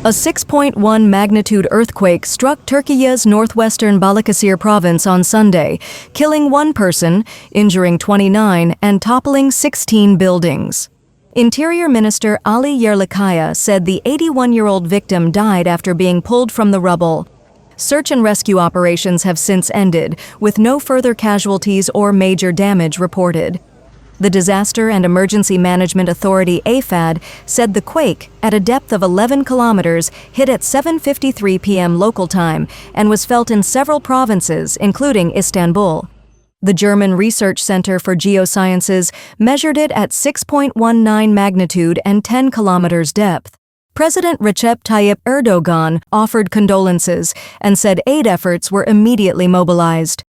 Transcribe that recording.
A 6.1 magnitude earthquake struck Turkiye's northwestern Balikesir province on Sunday, killing one person, injuring 29, and toppling 16 buildings. Interior Minister Ali Yerlikaya said the 81-year-old victim died after being pulled from the rubble. Search and rescue operations have since ended, with no further casualties or major damage reported. The Disaster and Emergency Management Authority AFAD said the quake, at a depth of 11 kilometers, hit at 7:53 p.m. local time and was felt in several provinces, including Istanbul. The German Research Center for Geosciences measured it at 6.19 magnitude and 10 kilometers depth. President Recep Tayyip Erdogan offered condolences and said aid efforts were immediately mobilized.